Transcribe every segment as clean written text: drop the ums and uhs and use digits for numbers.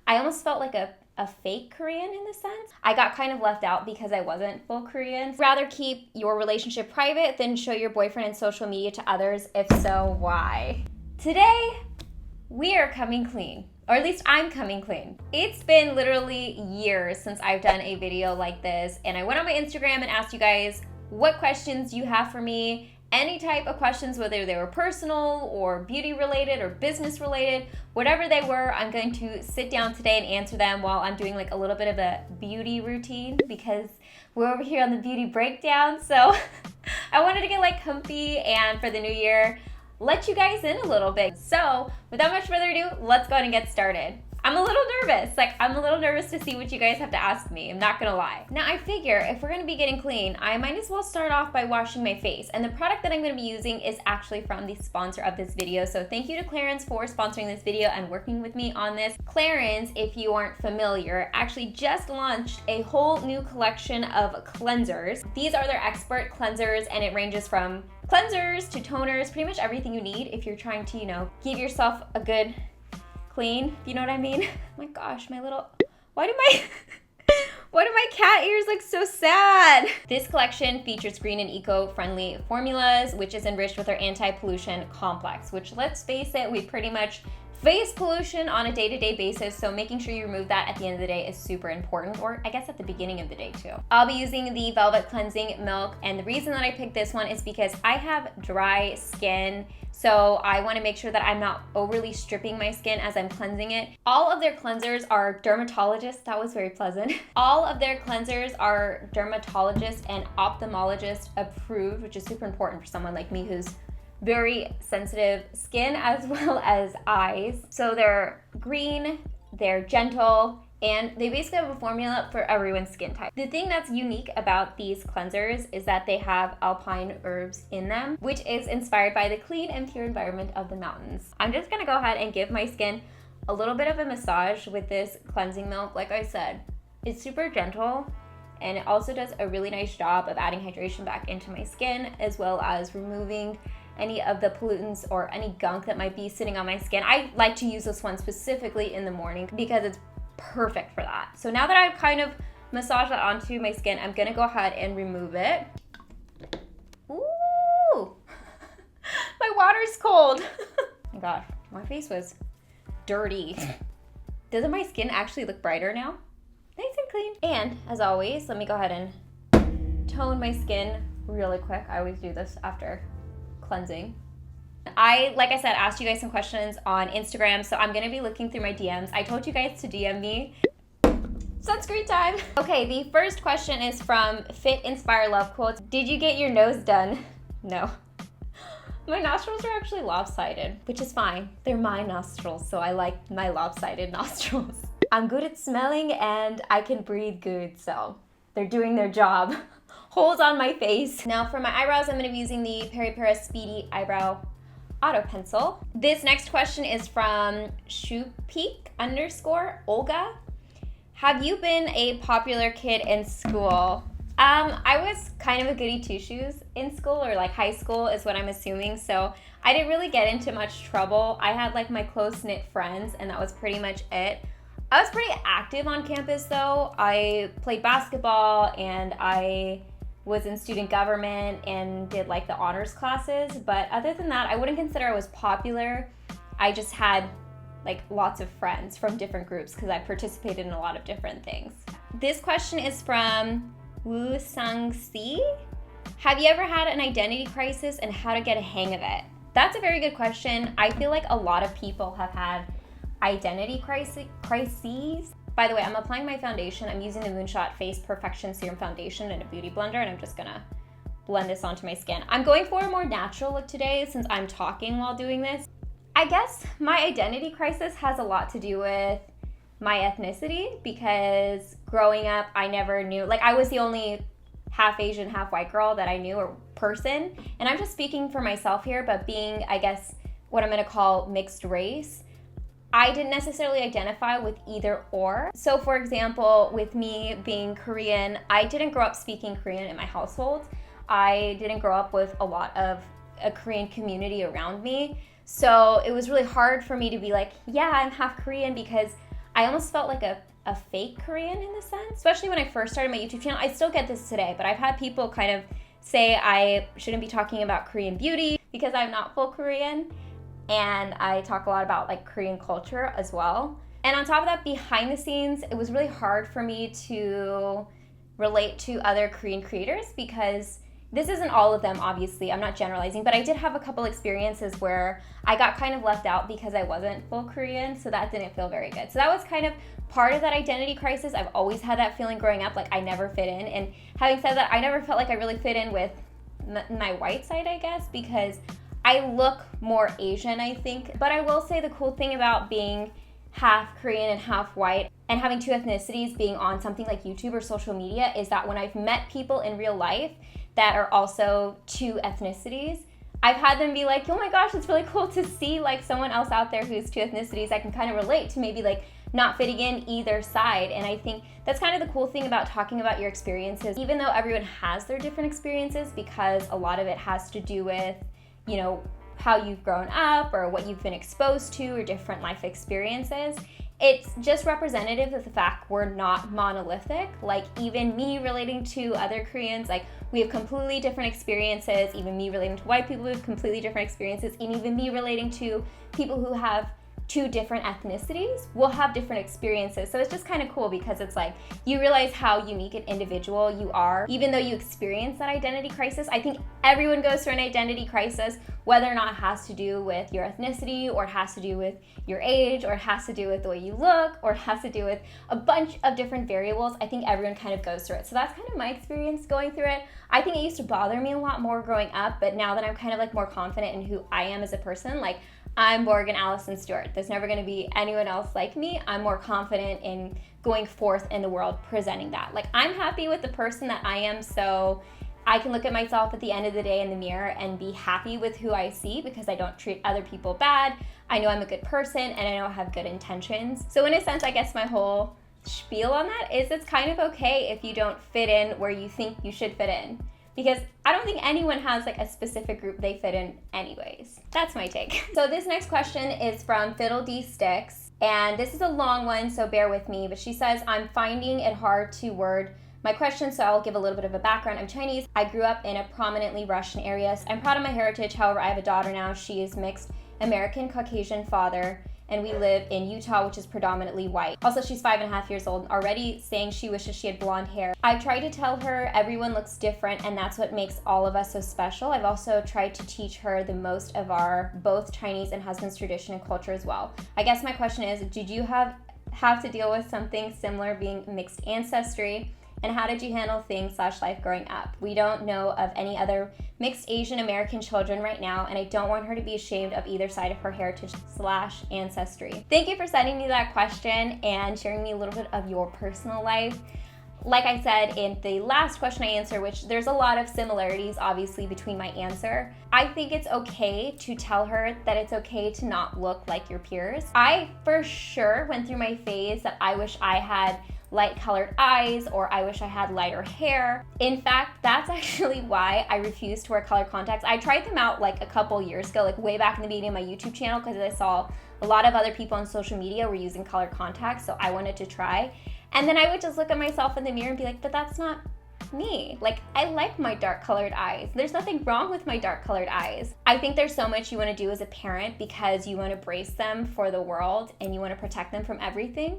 I almost felt like a fake Korean in the sense. I got kind of left out because I wasn't full Korean. Rather keep your relationship private than show your boyfriend and social media to others. If so, why? Today, we are coming clean. Or at least I'm coming clean. It's been literally years since I've done a video like this, and I went on my Instagram and asked you guys what questions you have for me. Any type of questions, whether they were personal or beauty related or business related, whatever they were, I'm going to sit down today and answer them while I'm doing like a little bit of a beauty routine because we're over here on the Beauty Breakdown. So I wanted to get like comfy and for the new year, let you guys in a little bit. So without much further ado, let's go ahead and get started. I'm a little nervous. I'm a little nervous to see what you guys have to ask me. I'm not gonna lie. Now I figure if we're gonna be getting clean, I might as well start off by washing my face. And the product that I'm gonna be using is actually from the sponsor of this video. So thank you to Clarins for sponsoring this video and working with me on this. Clarins, if you aren't familiar, actually just launched a whole new collection of cleansers. These are their expert cleansers and it ranges from cleansers to toners, pretty much everything you need if you're trying to, give yourself a good clean, if you know what I mean. Oh my gosh, why do my cat ears look so sad? This collection features green and eco-friendly formulas, which is enriched with our anti-pollution complex, which let's face it, we pretty much face pollution on a day-to-day basis, so making sure you remove that at the end of the day is super important, or I guess at the beginning of the day too. I'll be using the Velvet Cleansing Milk, and the reason that I picked this one is because I have dry skin, so I want to make sure that I'm not overly stripping my skin as I'm cleansing it. All of their cleansers are dermatologist, that was very pleasant. All of their cleansers are dermatologist and ophthalmologist approved, which is super important for someone like me who's very sensitive skin as well as eyes. So they're green, they're gentle, and they basically have a formula for everyone's skin type. The thing that's unique about these cleansers is that they have alpine herbs in them, which is inspired by the clean and pure environment of the mountains. I'm just gonna go ahead and give my skin a little bit of a massage with this cleansing milk. Like I said, it's super gentle, and it also does a really nice job of adding hydration back into my skin, as well as removing any of the pollutants or any gunk that might be sitting on my skin. I like to use this one specifically in the morning because it's perfect for that. So now that I've kind of massaged that onto my skin, I'm gonna go ahead and remove it. Ooh, my water's cold. Oh my gosh, my face was dirty. Doesn't my skin actually look brighter now? Nice and clean. And as always, let me go ahead and tone my skin really quick. I always do this after cleansing. Like I said, asked you guys some questions on Instagram, so I'm gonna be looking through my DMs. I told you guys to DM me. Sunscreen time. Okay, the first question is from Fit Inspire Love Quotes. Did you get your nose done? No. My nostrils are actually lopsided, which is fine. They're my nostrils, so I like my lopsided nostrils. I'm good at smelling and I can breathe good, so they're doing their job. Holes on my face. Now for my eyebrows, I'm gonna be using the Peripera Speedy Eyebrow Auto Pencil. This next question is from Shupeek_Olga. Have you been a popular kid in school? I was kind of a goody two-shoes in school, or like high school is what I'm assuming, so I didn't really get into much trouble. I had like my close-knit friends and that was pretty much it. I was pretty active on campus though. I played basketball and I was in student government and did like the honors classes, but other than that, I wouldn't consider I was popular. I just had like lots of friends from different groups because I participated in a lot of different things. This question is from Woo Sang-si. Have you ever had an identity crisis and how to get a hang of it? That's a very good question. I feel like a lot of people have had identity crises. By the way, I'm applying my foundation. I'm using the Moonshot Face Perfection Serum Foundation in a beauty blender, and I'm just gonna blend this onto my skin. I'm going for a more natural look today since I'm talking while doing this. I guess my identity crisis has a lot to do with my ethnicity because growing up, I never knew, like I was the only half Asian, half white girl that I knew or person. And I'm just speaking for myself here, but being, I guess, what I'm gonna call mixed race, I didn't necessarily identify with either or. So for example, with me being Korean, I didn't grow up speaking Korean in my household. I didn't grow up with a lot of a Korean community around me. So it was really hard for me to be like, yeah, I'm half Korean because I almost felt like a fake Korean in the sense, especially when I first started my YouTube channel. I still get this today, but I've had people kind of say I shouldn't be talking about Korean beauty because I'm not full Korean, and I talk a lot about like Korean culture as well. And on top of that, behind the scenes, it was really hard for me to relate to other Korean creators because this isn't all of them, obviously. I'm not generalizing, but I did have a couple experiences where I got kind of left out because I wasn't full Korean, so that didn't feel very good. So that was kind of part of that identity crisis. I've always had that feeling growing up, like I never fit in. And having said that, I never felt like I really fit in with my white side, I guess, because I look more Asian, I think. But I will say the cool thing about being half Korean and half white and having two ethnicities being on something like YouTube or social media is that when I've met people in real life that are also two ethnicities, I've had them be like, oh my gosh, it's really cool to see like someone else out there who's two ethnicities I can kind of relate to, maybe like not fitting in either side. And I think that's kind of the cool thing about talking about your experiences, even though everyone has their different experiences, because a lot of it has to do with, you know, how you've grown up or what you've been exposed to or different life experiences. It's just representative of the fact we're not monolithic. Like even me relating to other Koreans, like we have completely different experiences. Even me relating to white people, we have completely different experiences. And even me relating to people who have two different ethnicities will have different experiences. So it's just kind of cool because it's like you realize how unique an individual you are, even though you experience that identity crisis. I think everyone goes through an identity crisis, whether or not it has to do with your ethnicity, or it has to do with your age, or it has to do with the way you look, or it has to do with a bunch of different variables. I think everyone kind of goes through it. So that's kind of my experience going through it. I think it used to bother me a lot more growing up, but now that I'm kind of like more confident in who I am as a person, like I'm Morgan Allison Stewart. There's never going to be anyone else like me. I'm more confident in going forth in the world presenting that. Like I'm happy with the person that I am, so I can look at myself at the end of the day in the mirror and be happy with who I see because I don't treat other people bad. I know I'm a good person and I know I have good intentions. So in a sense, I guess my whole spiel on that is it's kind of okay if you don't fit in where you think you should fit in, because I don't think anyone has like a specific group they fit in anyways. That's my take. So this next question is from Fiddle D Sticks, and this is a long one, so bear with me, but she says, I'm finding it hard to word my question, so I'll give a little bit of a background. I'm Chinese. I grew up in a prominently Russian area. I'm proud of my heritage. However, I have a daughter now. She is mixed American Caucasian father, and we live in Utah, which is predominantly white. Also, she's 5.5 years old, already saying she wishes she had blonde hair. I've tried to tell her everyone looks different, and that's what makes all of us so special. I've also tried to teach her the most of our both Chinese and husband's tradition and culture as well. I guess my question is, did you have to deal with something similar being mixed ancestry? And how did you handle things / life growing up? We don't know of any other mixed Asian American children right now, and I don't want her to be ashamed of either side of her heritage / ancestry. Thank you for sending me that question and sharing me a little bit of your personal life. Like I said in the last question I answered, which there's a lot of similarities obviously between my answer, I think it's okay to tell her that it's okay to not look like your peers. I for sure went through my phase that I wish I had light colored eyes, or I wish I had lighter hair. In fact, that's actually why I refused to wear colored contacts. I tried them out like a couple years ago, like way back in the beginning of my YouTube channel, because I saw a lot of other people on social media were using colored contacts, so I wanted to try. And then I would just look at myself in the mirror and be like, but that's not me. Like, I like my dark colored eyes. There's nothing wrong with my dark colored eyes. I think there's so much you want to do as a parent because you want to brace them for the world and you want to protect them from everything.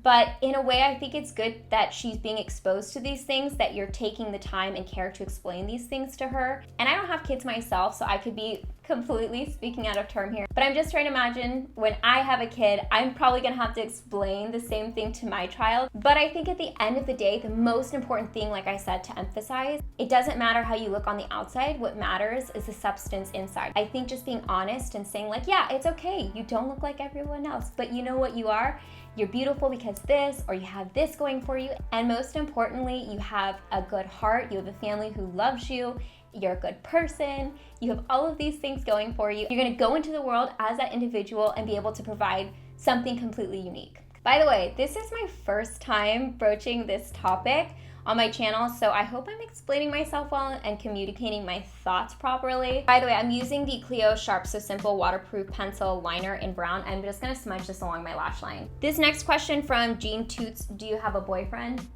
But in a way, I think it's good that she's being exposed to these things, that you're taking the time and care to explain these things to her. And I don't have kids myself, so I could be completely speaking out of term here. But I'm just trying to imagine when I have a kid, I'm probably gonna have to explain the same thing to my child. But I think at the end of the day, the most important thing, like I said, to emphasize, it doesn't matter how you look on the outside. What matters is the substance inside. I think just being honest and saying like, yeah, it's okay. You don't look like everyone else, but you know what you are? You're beautiful because this, or you have this going for you. And most importantly, you have a good heart. You have a family who loves you. You're a good person. You have all of these things going for you. You're gonna go into the world as that individual and be able to provide something completely unique. By the way, this is my first time broaching this topic on my channel, so I hope I'm explaining myself well and communicating my thoughts properly. By the way, I'm using the Clio Sharp So Simple Waterproof Pencil Liner in brown. I'm just gonna smudge this along my lash line. This next question from Jean Toots, do you have a boyfriend?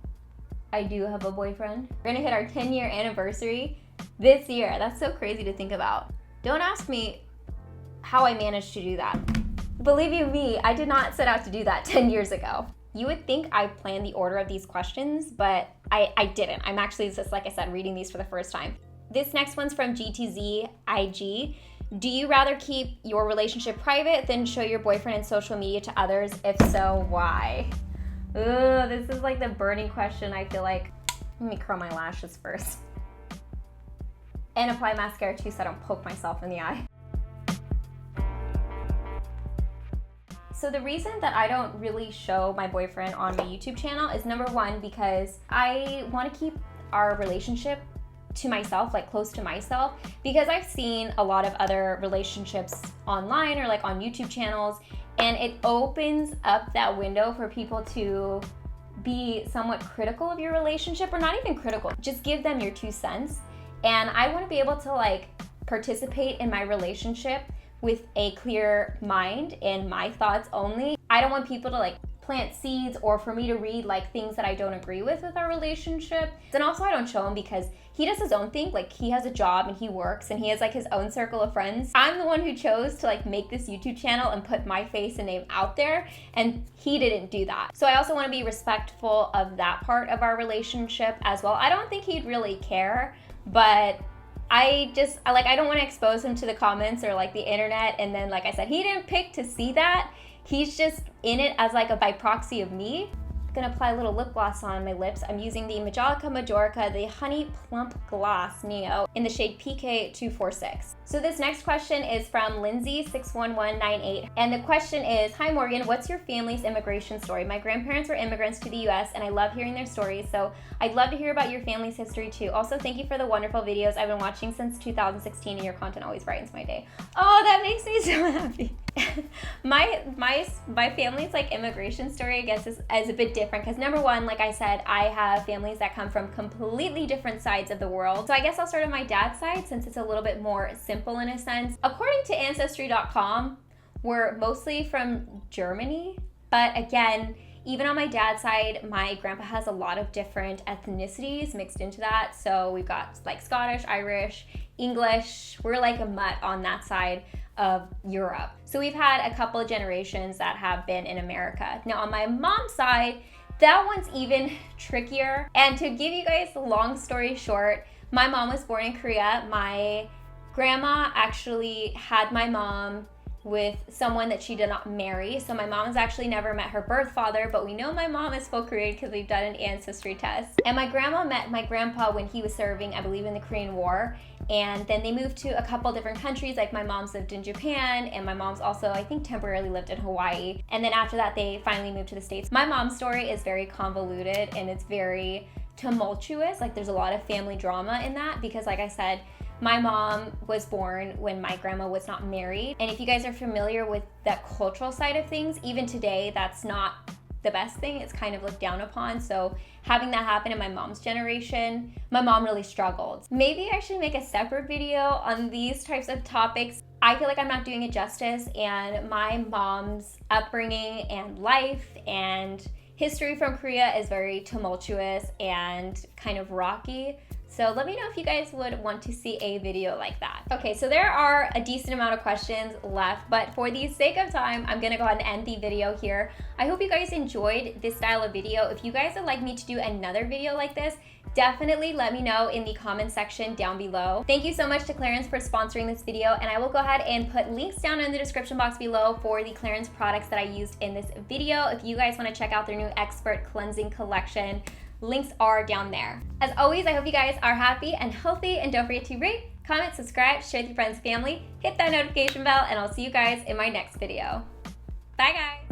I do have a boyfriend. We're gonna hit our 10-year anniversary this year. That's so crazy to think about. Don't ask me how I managed to do that. Believe you me, I did not set out to do that 10 years ago. You would think I planned the order of these questions, but I didn't. I'm actually just, like I said, reading these for the first time. This next one's from GTZIG. Do you rather keep your relationship private than show your boyfriend in social media to others? If so, why? Ugh, this is like the burning question, I feel like. Let me curl my lashes first. And apply mascara too so I don't poke myself in the eye. So the reason that I don't really show my boyfriend on my YouTube channel is number one, because I want to keep our relationship to myself, like close to myself, because I've seen a lot of other relationships online or like on YouTube channels, and it opens up that window for people to be somewhat critical of your relationship, or not even critical, just give them your 2 cents. And I want to be able to like participate in my relationship with a clear mind and my thoughts only. I don't want people to like plant seeds or for me to read like things that I don't agree with our relationship. And also I don't show him because he does his own thing. Like he has a job and he works and he has like his own circle of friends. I'm the one who chose to like make this YouTube channel and put my face and name out there, and he didn't do that. So I also want to be respectful of that part of our relationship as well. I don't think he'd really care, but I don't want to expose him to the comments or like the internet, and then like I said, he didn't pick to see that. He's just in it as like a by proxy of me. I'm gonna apply a little lip gloss on my lips. I'm using the Majolica Majorica, the Honey Plump Gloss Neo in the shade PK246. So this next question is from Lindsay61198, and the question is, hi Morgan, what's your family's immigration story? My grandparents were immigrants to the US and I love hearing their stories, so I'd love to hear about your family's history too. Also, thank you for the wonderful videos I've been watching since 2016, and your content always brightens my day. Oh, that makes me so happy. my family's like immigration story, I guess, is a bit different because number one, like I said, I have families that come from completely different sides of the world. So I guess I'll start on my dad's side since it's a little bit more simple in a sense. According to Ancestry.com, we're mostly from Germany, but again, even on my dad's side, my grandpa has a lot of different ethnicities mixed into that. So we've got like Scottish, Irish, English. We're like a mutt on that side of Europe. So we've had a couple of generations that have been in America. Now on my mom's side, that one's even trickier. And to give you guys a long story short, my mom was born in Korea. My grandma actually had my mom with someone that she did not marry. So my mom has actually never met her birth father, but we know my mom is full Korean because we've done an ancestry test. And my grandma met my grandpa when he was serving, I believe, in the Korean War. And then they moved to a couple different countries, like my mom's lived in Japan, and my mom's also, I think, temporarily lived in Hawaii. And then after that, they finally moved to the States. My mom's story is very convoluted and it's very tumultuous. Like there's a lot of family drama in that because, like I said, my mom was born when my grandma was not married. And if you guys are familiar with that cultural side of things, even today, that's not the best thing. It's kind of looked down upon. So having that happen in my mom's generation, my mom really struggled. Maybe I should make a separate video on these types of topics. I feel like I'm not doing it justice, and my mom's upbringing and life and history from Korea is very tumultuous and kind of rocky. So let me know if you guys would want to see a video like that. Okay, so there are a decent amount of questions left, but for the sake of time, I'm gonna go ahead and end the video here. I hope you guys enjoyed this style of video. If you guys would like me to do another video like this, definitely let me know in the comment section down below. Thank you so much to Clarins for sponsoring this video, and I will go ahead and put links down in the description box below for the Clarins products that I used in this video. If you guys wanna check out their new Expert Cleansing Collection, links are down there. As always, I hope you guys are happy and healthy, and don't forget to rate, comment, subscribe, share with your friends and family, hit that notification bell, and I'll see you guys in my next video. Bye guys!